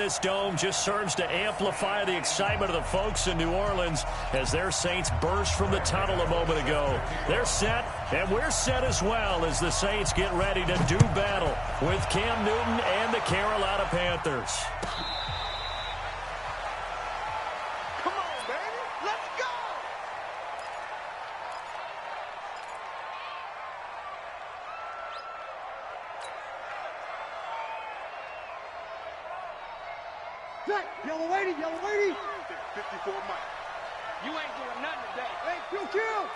this dome just serves to amplify the excitement of the folks in New Orleans as their Saints burst from the tunnel a moment ago. They're set, and we're set as well as the Saints get ready to do battle with Cam Newton and the Carolina Panthers. Yellow lady, yellow lady. 54 Mike. You ain't doing nothing today. Hey, kill.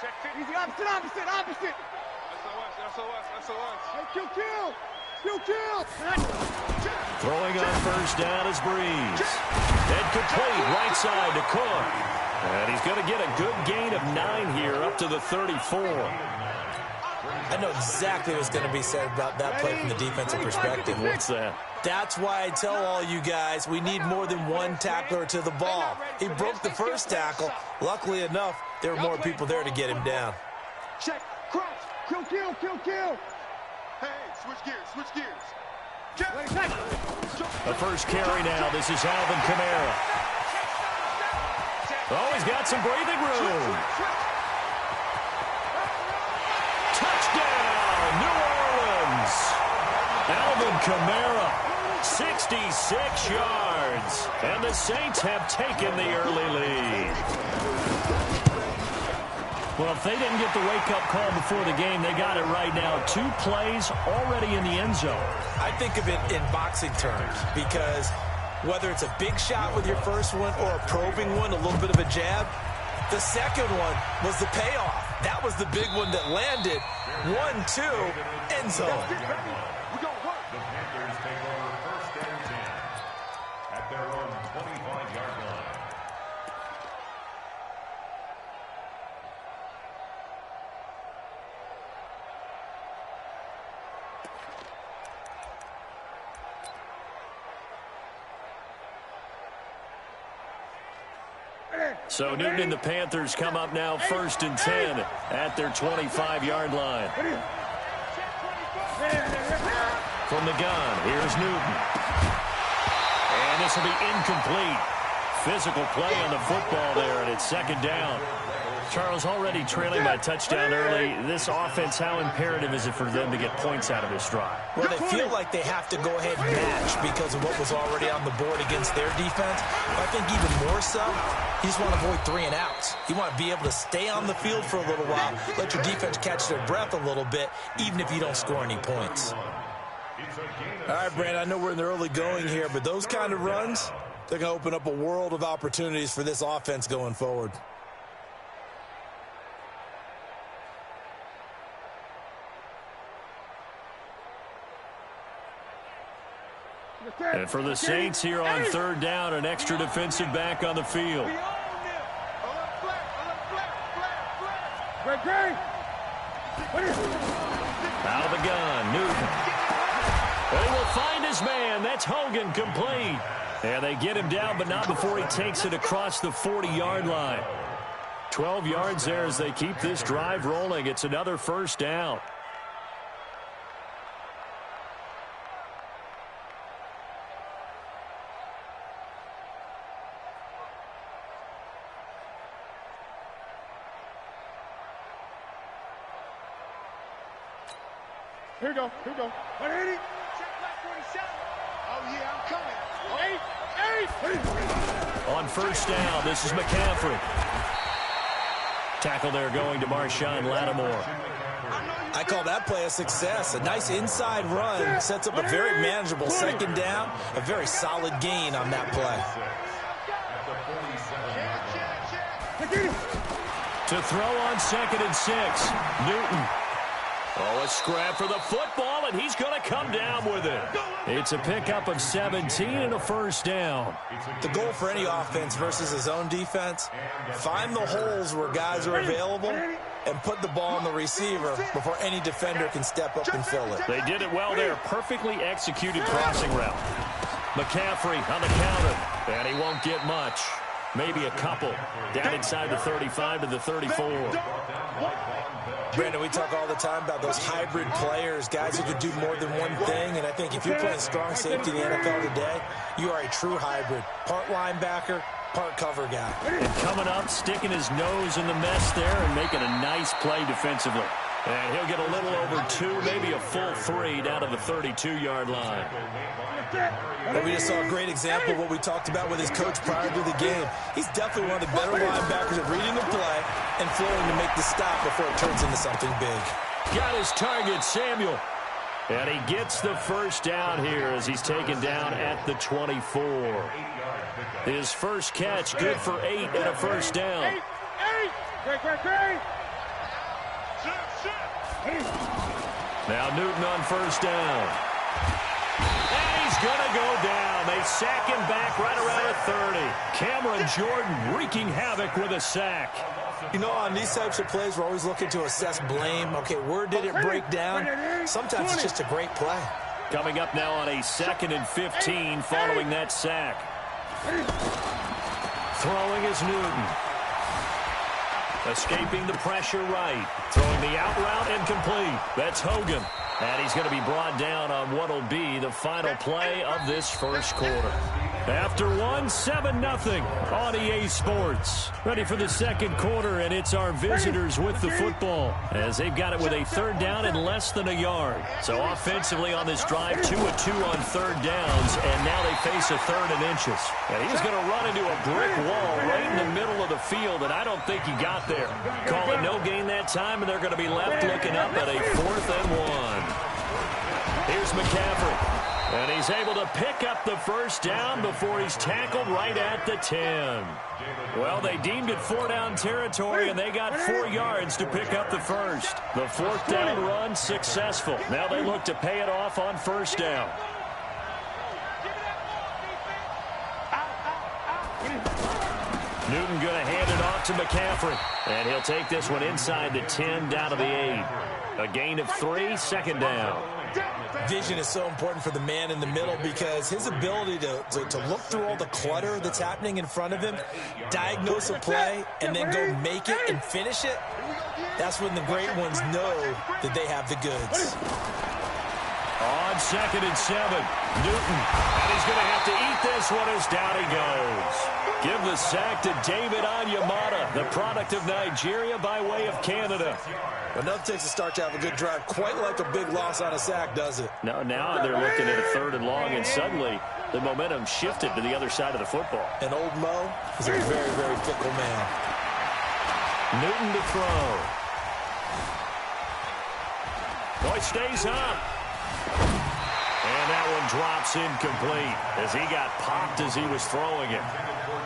Check 50. Easy, opposite. SOS. Hey, kill. Throwing on first down is Breeze. And complete right side to Cook. And he's going to get a good gain of 9 here up to the 34. I know exactly what's going to be said about that play from the defensive perspective. What's that? That's why I tell all you guys we need more than one tackler to the ball. He broke the first tackle. Luckily enough, there were more people there to get him down. Check, cross, kill. Hey, switch gears. The first carry now. This is Alvin Kamara. Oh, he's got some breathing room. Touchdown, New Orleans. Alvin Kamara, 66 yards. And the Saints have taken the early lead. Well, if they didn't get the wake-up call before the game, they got it right now. 2 plays already in the end zone. I think of it in boxing terms because whether it's a big shot with your first one or a probing one, a little bit of a jab, the second one was the payoff. That was the big one that landed. 1-2, end zone. The Panthers take over first and 10 at their own 25-yard line. So Newton and the Panthers come up now first and 10 at their 25-yard line. From the gun, here's Newton. And this will be incomplete. Physical play on the football there, and it's second down. Charles, already trailing by touchdown early. This offense, how imperative is it for them to get points out of this drive? Well, they feel like they have to go ahead and match because of what was already on the board against their defense. But I think even more so, you just want to avoid 3 and outs. You want to be able to stay on the field for a little while, let your defense catch their breath a little bit, even if you don't score any points. All right, Brandon, I know we're in the early going here, but those kind of runs, they're going to open up a world of opportunities for this offense going forward. And for the Saints here on third down, an extra defensive back on the field. Out of the gun, Newton. They will find his man. That's Hogan, complete. And they get him down, but not before he takes it across the 40-yard line. 12 yards there as they keep this drive rolling. It's another first down. Here we go. 180. Check back 47. Oh, yeah, I'm coming. 8. On first down, this is McCaffrey. Tackle there going to Marshawn Lattimore. I call that play a success. A nice inside run sets up a very manageable second down. A very solid gain on that play. To throw on 2nd and 6, Newton. Oh, a scrap for the football, and he's going to come down with it. It's a pickup of 17 and a first down. The goal for any offense versus his own defense, find the holes where guys are available and put the ball on the receiver before any defender can step up and fill it. They did it well there. Perfectly executed crossing route. McCaffrey on the counter, and he won't get much. maybe a couple. Down inside the 35 to the 34. Brandon, we talk all the time about those hybrid players, guys who can do more than one thing, and I think if you're playing strong safety in the NFL today, you are a true hybrid. Part linebacker, part cover guy. And coming up, sticking his nose in the mess there and making a nice play defensively. And he'll get a little over 2, maybe a full 3 down to the 32-yard line. Well, we just saw a great example of what we talked about with his coach prior to the game. He's definitely one of the better linebackers at reading the play and flowing to make the stop before it turns into something big. Got his target, Samuel. And he gets the first down here as he's taken down at the 24. His first catch, good for 8 and a first down. Now Newton on first down. And he's going to go down. They sack him back right around the 30. Cameron Jordan wreaking havoc with a sack. You know, on these types of plays, we're always looking to assess blame. Okay, where did it break down? Sometimes it's just a great play. Coming up now on a 2nd and 15 following that sack. Throwing is Newton. Escaping the pressure right. Throwing the out route incomplete. That's Hogan. And he's going to be brought down on what will be the final play of this first quarter. After 7-0 on EA Sports. Ready for the second quarter, and it's our visitors with the football as they've got it with a 3rd down and less than a yard. So offensively on this drive, 2 of 2 on 3rd downs, and now they face a 3rd and inches. And he's going to run into a brick wall right in the middle of the field, and I don't think he got there. Call it no gain that time, and they're going to be left looking up at a 4th and 1. Here's McCaffrey. And he's able to pick up the first down before he's tackled right at the 10. Well, they deemed it 4-down territory, and they got 4 yards to pick up the first. The 4th down run successful. Now they look to pay it off on first down. Newton going to hand it off to McCaffrey. And he'll take this one inside the 10 down to the 8. A gain of 3, 2nd down. Vision is so important for the man in the middle because his ability to look through all the clutter that's happening in front of him, diagnose a play, and then go make it and finish it, that's when the great ones know that they have the goods. On 2nd and 7, Newton. And he's going to have to eat this one as down he goes. Give the sack to David Onyemata, the product of Nigeria by way of Canada. But nothing takes a start to have a good drive quite like a big loss on a sack, does it? No, now they're looking at a 3rd and long, and suddenly the momentum shifted to the other side of the football. And old Mo is a very, very fickle man. Newton to throw. Boy, stays up. And that one drops incomplete as he got popped as he was throwing it.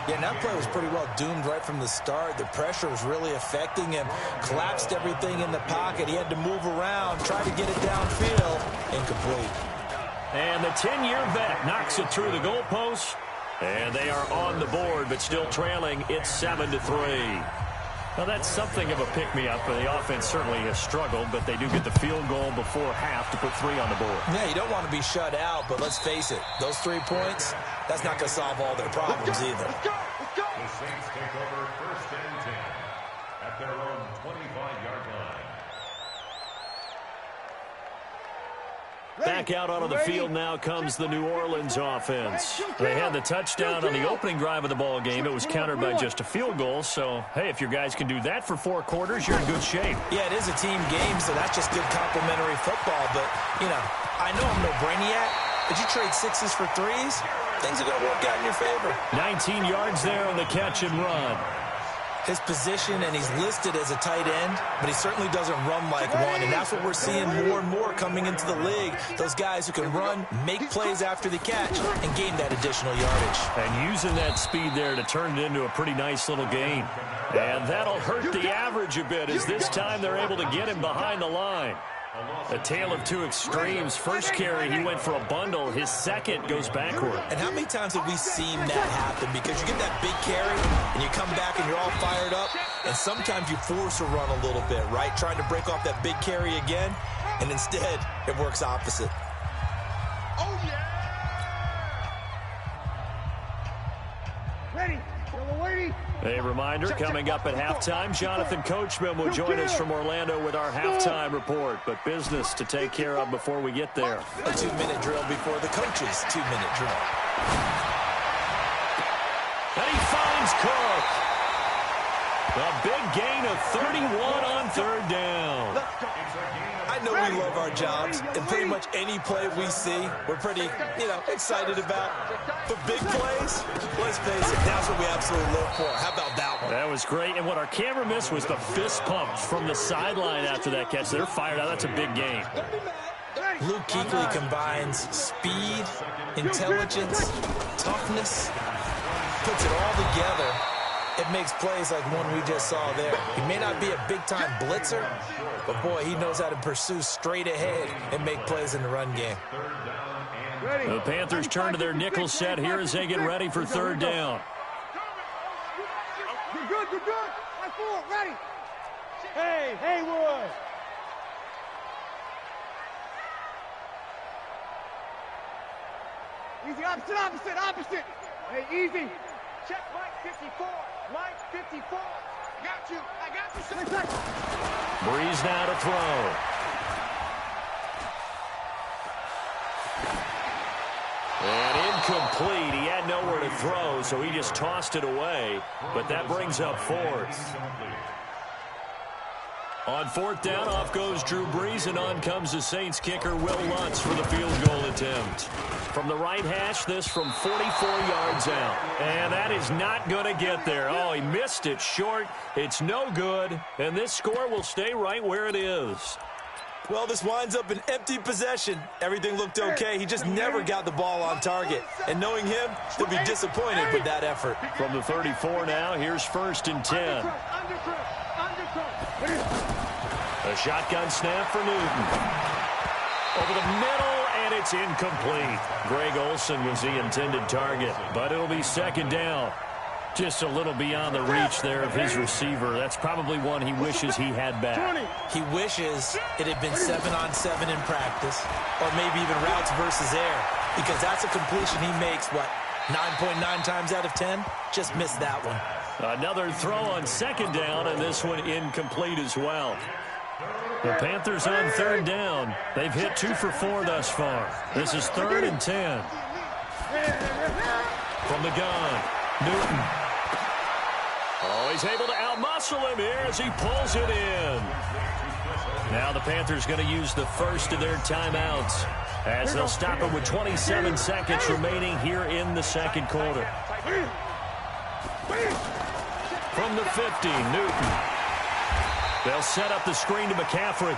Yeah, and that play was pretty well doomed right from the start. The pressure was really affecting him. Collapsed everything in the pocket. He had to move around, try to get it downfield. Incomplete. And the 10-year vet knocks it through the goalpost. And they are on the board, but still trailing. It's 7-3. Well, that's something of a pick-me-up. The offense certainly has struggled, but they do get the field goal before half to put 3 on the board. Yeah, you don't want to be shut out, but let's face it, those 3 points, that's not going to solve all their problems either. The Saints take over 1st and 10 at their own 25-yard line. Back out onto the field now comes the New Orleans offense. They had the touchdown on the opening drive of the ball game. It was countered by just a field goal. So, hey, if your guys can do that for 4 quarters, you're in good shape. Yeah, it is a team game, so that's just good complimentary football. But, you know, I know I'm no brainiac, but you trade 6s for 3s, things are going to work out in your favor. 19 yards there on the catch and run. His position, and he's listed as a tight end, but he certainly doesn't run like one, and that's what we're seeing more and more coming into the league. Those guys who can run, make plays after the catch, and gain that additional yardage. And using that speed there to turn it into a pretty nice little gain. And that'll hurt the average a bit as this time they're able to get him behind the line. A tale of 2 extremes. First carry, he went for a bundle. His second goes backward. And how many times have we seen that happen? Because you get that big carry, and you come back and you're all fired up, and sometimes you force a run a little bit, right? Trying to break off that big carry again, and instead, it works opposite. Oh, yeah! Ready. A reminder, coming up at halftime, Jonathan Coachman will join us from Orlando with our halftime report. But business to take care of before we get there. A 2-minute drill before the coach's 2-minute drill. And he finds Cook. A big gain of 31 on third down. I know we love our jobs, and pretty much any play we see, we're pretty, excited about. But big plays, let's face it, that's what we absolutely live for. How about that one? That was great, and what our camera missed was the fist pump from the sideline after that catch. They're fired out. That's a big game. Luke Kuechly combines speed, intelligence, toughness, puts it all together. It makes plays like one we just saw there. He may not be a big-time blitzer, but, boy, he knows how to pursue straight ahead and make plays in the run game. The Panthers turn to their nickel set here as they get ready for third down. You're good, you're good. Right forward, ready. Hey, Haywood. Easy, opposite. Hey, easy. Check Mike 54. Mike 54. I got you. Breeze now to throw. And incomplete. He had nowhere to throw, so he just tossed it away. But that brings up fourth. On fourth down, off goes Drew Brees, and on comes the Saints kicker, Will Lutz, for the field goal attempt. From the right hash, this from 44 yards out. And that is not going to get there. Oh, he missed it short. It's no good, and this score will stay right where it is. Well, this winds up an empty possession. Everything looked okay. He just never got the ball on target. And knowing him, he'll be disappointed with that effort. From the 34 now, here's 1st and 10. A shotgun snap for Newton. Over the middle, and it's incomplete. Greg Olsen was the intended target, but it'll be 2nd down. Just a little beyond the reach there of his receiver. That's probably one he wishes he had back. He wishes it had been 7-on-7 in practice, or maybe even routes versus air, because that's a completion he makes, 9.9 times out of 10? Just missed that one. Another throw on 2nd down, and this one incomplete as well. The Panthers on 3rd down. They've hit 2 for 4 thus far. This is 3rd and 10. From the gun, Newton. Oh, he's able to outmuscle him here as he pulls it in. Now the Panthers going to use the first of their timeouts as they'll stop it with 27 seconds remaining here in the 2nd quarter. From the 50, Newton. They'll set up the screen to McCaffrey.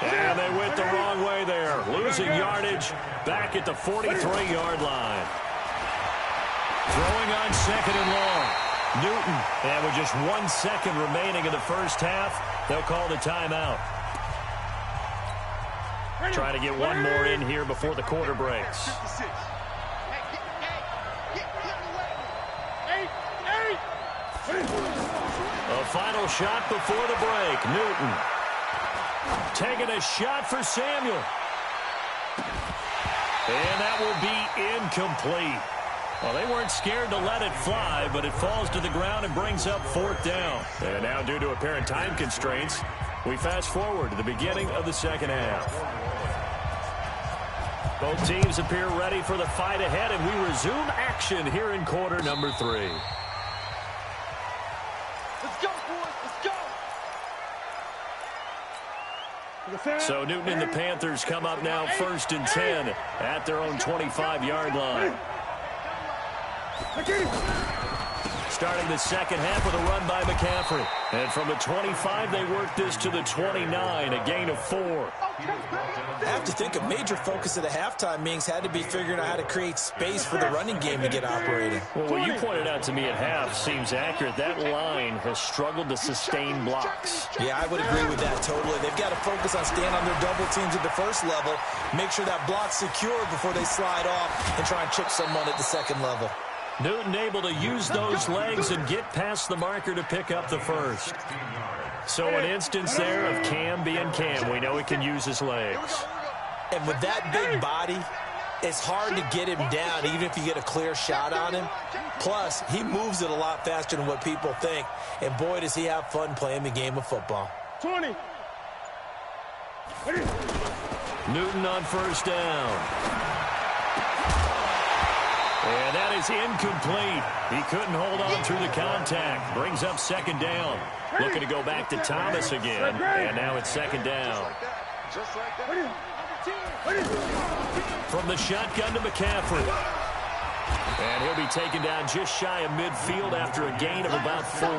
And they went the wrong way there. Losing yardage back at the 43-yard line. Throwing on 2nd and long. Newton. And with just 1 second remaining in the first half, they'll call the timeout. Trying to get one more in here before the quarter breaks. A final shot before the break. Newton taking a shot for Samuel. And that will be incomplete. Well, they weren't scared to let it fly, but it falls to the ground and brings up 4th down. And now, due to apparent time constraints, we fast forward to the beginning of the 2nd half. Both teams appear ready for the fight ahead, and we resume action here in quarter number 3. Let's go, boys. Let's go. So Newton and the Panthers come up now 1st and 10 at their own 25-yard line. Starting the 2nd half with a run by McCaffrey. And from the 25, they work this to the 29, a gain of 4. I have to think a major focus of the halftime meetings had to be figuring out how to create space for the running game to get operating. Well, what you pointed out to me at half seems accurate. That line has struggled to sustain blocks. Yeah, I would agree with that totally. They've got to focus on staying on their double teams at the first level, make sure that block's secure before they slide off and try and chip someone at the 2nd level. Newton able to use those legs and get past the marker to pick up the first. So an instance there of Cam being Cam. We know he can use his legs. And with that big body, It's hard to get him down, even if you get a clear shot on him. Plus, he moves it a lot faster than what people think. And boy, does he have fun playing the game of football. 20. Newton on first down. And that is incomplete. He couldn't hold on through the contact. Brings up second down. Looking to go back to Thomas again. And now it's second down. Just like that. From the shotgun to McCaffrey. And he'll be taken down just shy of midfield after a gain of about 4.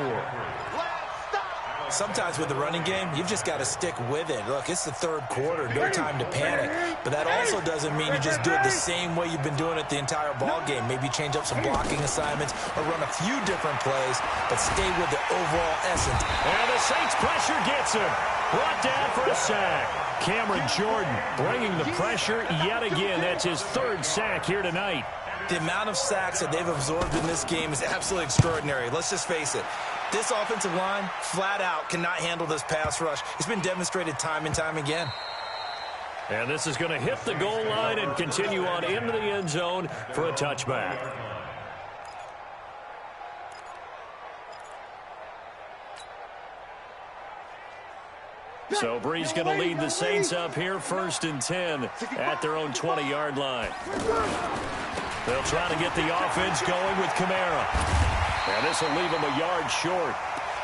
Sometimes with the running game, you've just got to stick with it. Look, it's the third quarter, no time to panic. But that also doesn't mean you just do it the same way you've been doing it the entire ball game. Maybe change up some blocking assignments or run a few different plays, but stay with the overall essence. And the Saints pressure gets him. Brought down for a sack. Cameron Jordan bringing the pressure yet again. That's his third sack here tonight. The amount of sacks that they've absorbed in this game is absolutely extraordinary. Let's just face it. This offensive line, flat out, cannot handle this pass rush. It's been demonstrated time and time again. And this is going to hit the goal line and continue on into the end zone for a touchback. So Bree's going to lead the Saints up here, 1st and 10 at their own 20-yard line. They'll try to get the offense going with Kamara. And this will leave him a yard short.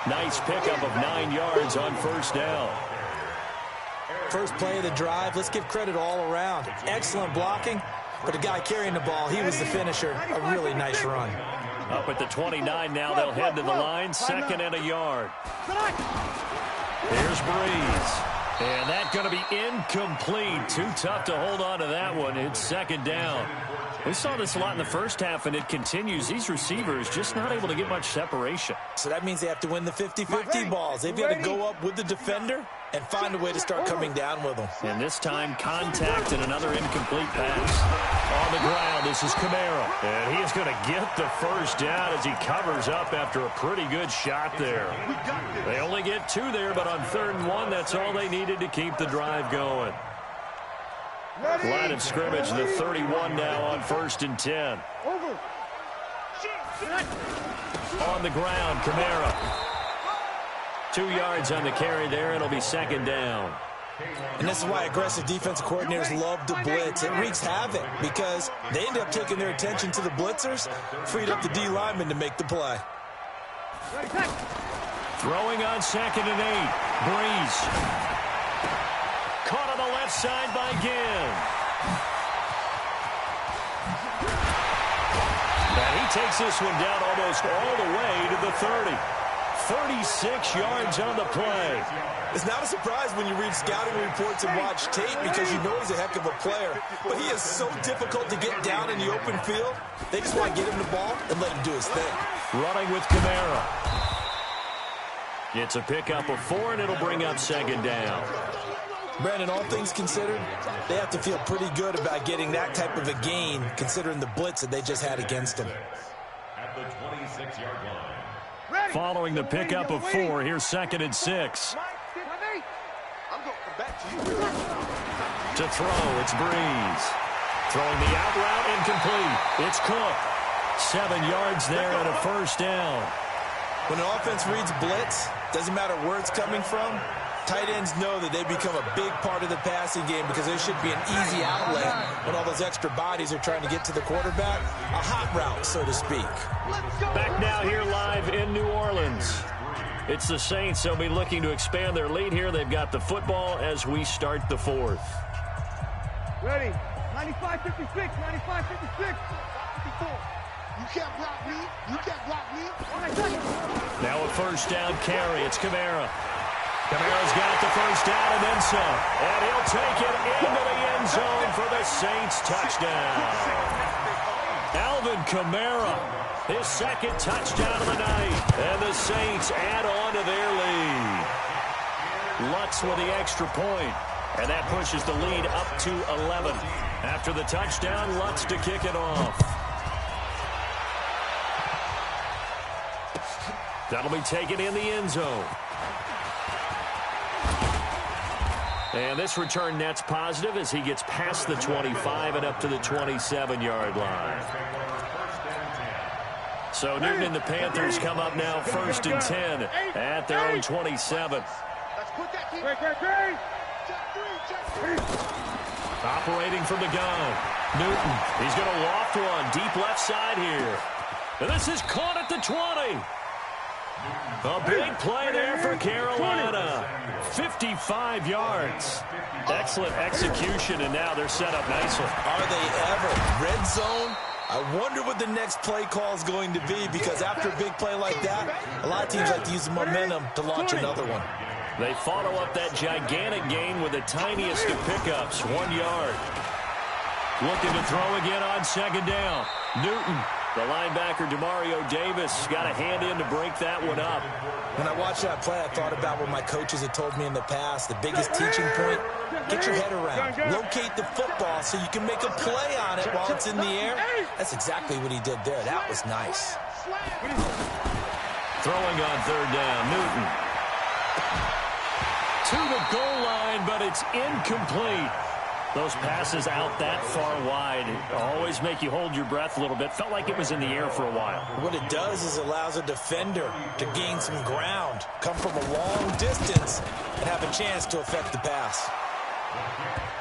Nice pickup of 9 yards on first down. First play of the drive, let's give credit all around. Excellent blocking, but the guy carrying the ball, he was the finisher. A really nice run. Up at the 29 now, they'll head to the line, 2nd and a yard. Here's Breeze. And that's going to be incomplete. Too tough to hold on to that one. It's 2nd down. We saw this a lot in the first half, and it continues. These receivers just not able to get much separation. So that means they have to win the 50-50 balls. They've got to go up with the defender and find a way to start coming down with them. And this time, contact and another incomplete pass. On the ground, this is Kamara. And he is going to get the first down as he covers up after a pretty good shot there. They only get 2 there, but on 3rd and 1, that's all they needed to keep the drive going. Line of scrimmage, the 31 now on 1st and 10. On the ground, Kamara. 2 yards on the carry there. It'll be 2nd down. And this is why aggressive defensive coordinators love to blitz. It wreaks havoc because they end up taking their attention to the blitzers, freed up the D lineman to make the play. Throwing on 2nd and 8. Breeze. Caught on the left side by Ginn. And he takes this one down almost all the way to the 30. 36 yards on the play. It's not a surprise when you read scouting reports and watch tape because you know he's a heck of a player. But he is so difficult to get down in the open field. They just want to get him the ball and let him do his thing. Running with Kamara. It's a pickup of 4, and it'll bring up 2nd down. Brandon, all things considered, they have to feel pretty good about getting that type of a gain considering the blitz that they just had against them. At the 26-yard line. Following the pickup of 4, here's 2nd and 6. To throw, it's Breeze. Throwing the out route, incomplete. It's Cook. 7 yards there and a first down. When an offense reads blitz, doesn't matter where it's coming from, tight ends know that they become a big part of the passing game because there should be an easy outlet when all those extra bodies are trying to get to the quarterback. A hot route, so to speak. Back now here live in New Orleans. It's the Saints. They'll be looking to expand their lead here. They've got the football as we start the 4th. Ready. 95-56, 95-56. You can't block me. You can't block me. Now a first down carry. It's Kamara. Kamara's got the first down and then some. And he'll take it into the end zone for the Saints touchdown. Alvin Kamara, his 2nd touchdown of the night. And the Saints add on to their lead. Lutz with the extra point. And that pushes the lead up to 11. After the touchdown, Lutz to kick it off. That'll be taken in the end zone. And this return net's positive as he gets past the 25 and up to the 27-yard line. So Newton and the Panthers come up now 1st and 10 at their own 27. Operating from the gun. Newton, he's going to loft one deep left side here. And this is caught at the 20. A big play there for Carolina. 55 yards. Excellent execution, and now they're set up nicely. Are they ever? Red zone? I wonder what the next play call is going to be, because after a big play like that, a lot of teams like to use the momentum to launch another one. They follow up that gigantic gain with the tiniest of pickups, 1 yard. Looking to throw again on 2nd down. Newton, the linebacker, Demario Davis, got a hand in to break that one up. When I watched that play, I thought about what my coaches had told me in the past. The biggest teaching point, get your head around. Locate the football so you can make a play on it while it's in the air. That's exactly what he did there. That was nice. Throwing on 3rd down, Newton. To the goal line, but it's incomplete. Those passes out that far wide always make you hold your breath a little bit. Felt like it was in the air for a while. What it does is allows a defender to gain some ground, come from a long distance, and have a chance to affect the pass.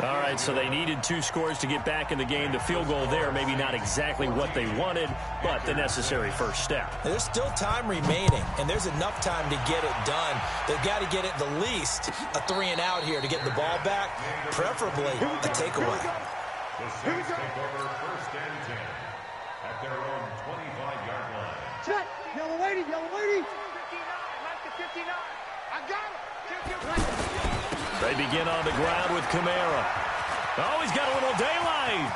All right, so they needed 2 scores to get back in the game. The field goal there, maybe not exactly what they wanted, but the necessary first step. There's still time remaining, and there's enough time to get it done. They've got to get it the least a 3-and-out here to get the ball back, preferably a takeaway. The Saints take over 1st and 10 at their own 25-yard line. Check! Yellow lady! Yellow lady! 59! Like the 59! I got it! They begin on the ground with Kamara. Oh, he's got a little daylight.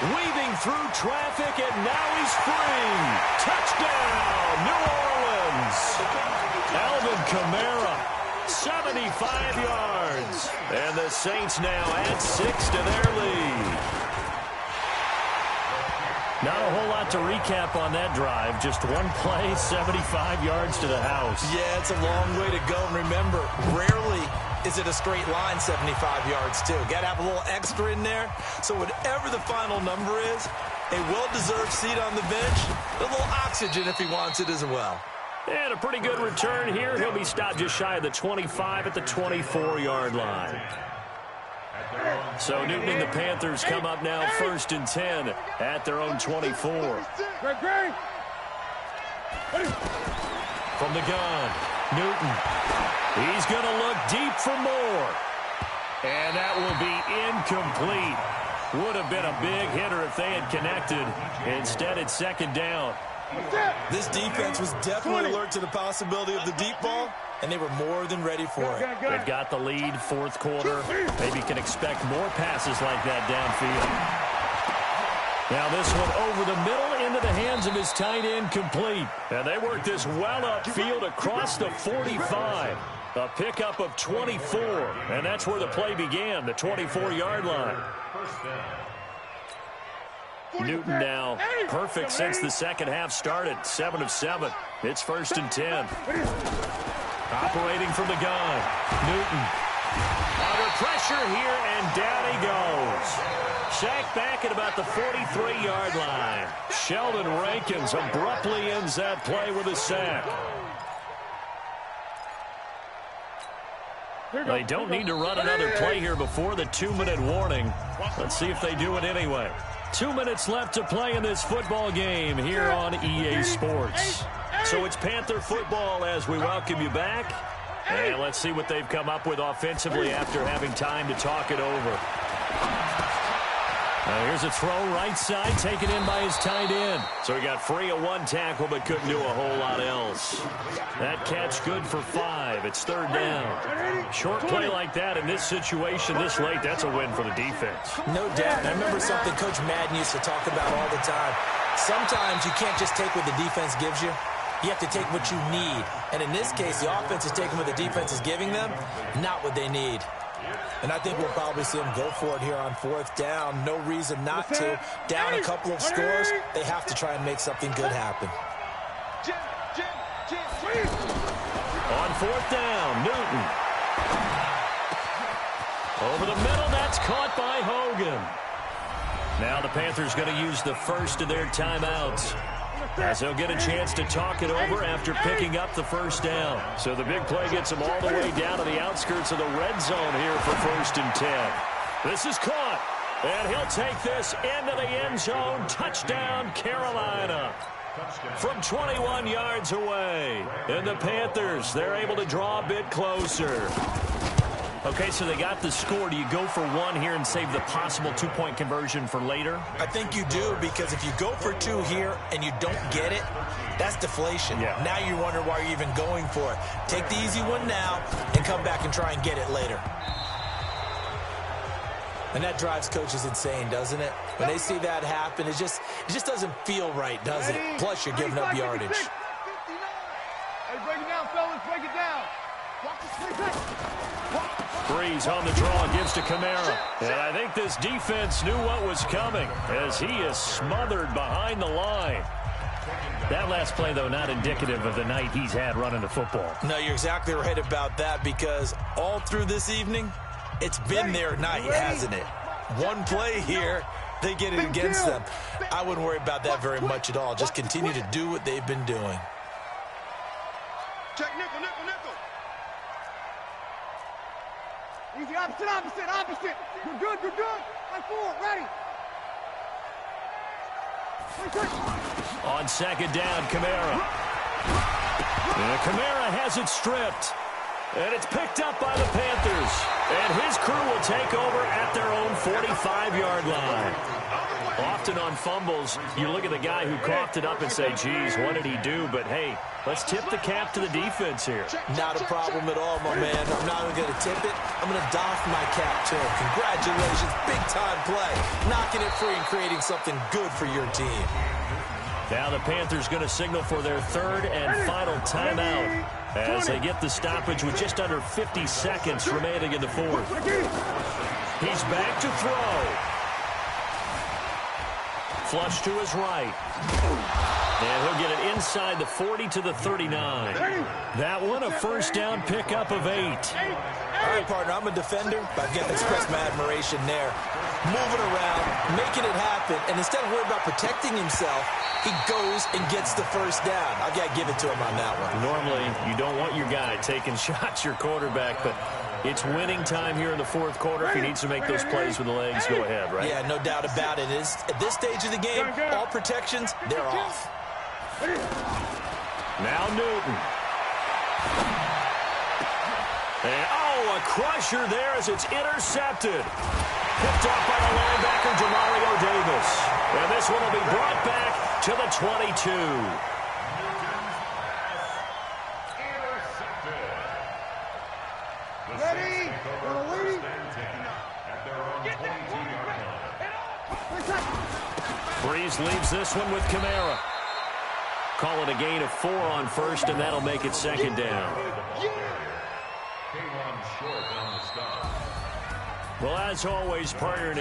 Weaving through traffic, and now he's free. Touchdown, New Orleans. Alvin Kamara, 75 yards. And the Saints now add 6 to their lead. Not a whole lot to recap on that drive. Just one play, 75 yards to the house. Yeah, it's a long way to go. And remember, rarely is it a straight line 75 yards, too. Got to have a little extra in there. So whatever the final number is, a well-deserved seat on the bench, a little oxygen if he wants it as well. And a pretty good return here. He'll be stopped just shy of the 25 at the 24-yard line. So Newton and the Panthers come up now 1st and 10 at their own 24. From the gun, Newton. He's going to look deep for more. And that will be incomplete. Would have been a big hitter if they had connected. Instead, it's 2nd down. This defense was definitely alert to the possibility of the deep ball, and they were more than ready for it. They've got the lead, 4th quarter. Maybe can expect more passes like that downfield. Now this one over the middle into the hands of his tight end, complete. And they work this well upfield across the 45. A pickup of 24, and that's where the play began, the 24-yard line. Newton now perfect since the second half started. 7 of 7. It's 1st and 10. Operating from the gun. Newton under pressure here, and down he goes. Sacked back at about the 43-yard line. Sheldon Rankins abruptly ends that play with a sack. They don't need to run another play here before the 2-minute warning. Let's see if they do it anyway. 2 minutes left to play in this football game here on EA Sports. So it's Panther football as we welcome you back. And let's see what they've come up with offensively after having time to talk it over. Here's a throw right side, taken in by his tight end. So he got free of 1 tackle, but couldn't do a whole lot else. That catch good for 5. It's 3rd down. Short play like that in this situation this late, that's a win for the defense. No doubt. And I remember something Coach Madden used to talk about all the time. Sometimes you can't just take what the defense gives you. You have to take what you need. And in this case, the offense is taking what the defense is giving them, not what they need. And I think we'll probably see them go for it here on 4th down. No reason not to. Down a couple of scores, they have to try and make something good happen. On 4th down, Newton. Over the middle, that's caught by Hogan. Now the Panthers going to use the first of their timeouts, as they'll get a chance to talk it over after picking up the first down. So the big play gets them all the way down to the outskirts of the red zone here for 1st and 10. This is caught, and he'll take this into the end zone. Touchdown, Carolina. From 21 yards away. And the Panthers, they're able to draw a bit closer. Okay, so they got the score. Do you go for one here and save the possible two-point conversion for later? I think you do, because if you go for two here and you don't get it, that's deflation. Yeah. Now you wonder why you're even going for it. Take the easy one now and come back and try and get it later. And that drives coaches insane, doesn't it? When they see that happen, it just doesn't feel right, does it? Plus, you're giving up yardage. Hey, break it down, fellas. Break it down. Breeze on the draw, gives to Kamara. And I think this defense knew what was coming, as he is smothered behind the line. That last play, though, not indicative of the night he's had running the football. No, you're exactly right about that, because all through this evening, it's been their night, hasn't it? One play here, they get it against them. I wouldn't worry about that very much at all. Just continue to do what they've been doing. Check nickel, nickel, nickel. Easy, opposite. You're good. Right forward, ready. On 2nd down, Kamara. And Kamara has it stripped. And it's picked up by the Panthers. And his crew will take over at their own 45-yard line. Often on fumbles, you look at the guy who coughed it up and say, geez, what did he do? But, hey, let's tip the cap to the defense here. Not a problem at all, my man. I'm not even going to tip it. I'm going to doff my cap to him. Congratulations. Big-time play. Knocking it free and creating something good for your team. Now the Panthers going to signal for their 3rd and final timeout as they get the stoppage with just under 50 seconds remaining in the 4th. He's back to throw. Flush to his right. And he'll get it inside the 40 to the 39. That one a first down pickup of 8. All right, partner, I'm a defender, but I've got to express my admiration there. Moving around, making it happen, and instead of worrying about protecting himself, he goes and gets the first down. I've got to give it to him on that one. Normally, you don't want your guy taking shots, your quarterback, but it's winning time here in the 4th quarter. If he needs to make those plays with the legs, go ahead, right? Yeah, no doubt about it. At this stage of the game, all protections, they're off. Now Newton. And, a crusher there as it's intercepted. Picked up by the linebacker, Demario Davis. And this one will be brought back to the 22. Ready? Breeze leaves this one with Kamara. Call it a gain of 4 on 1st, and that'll make it 2nd down. Well, as always, partner,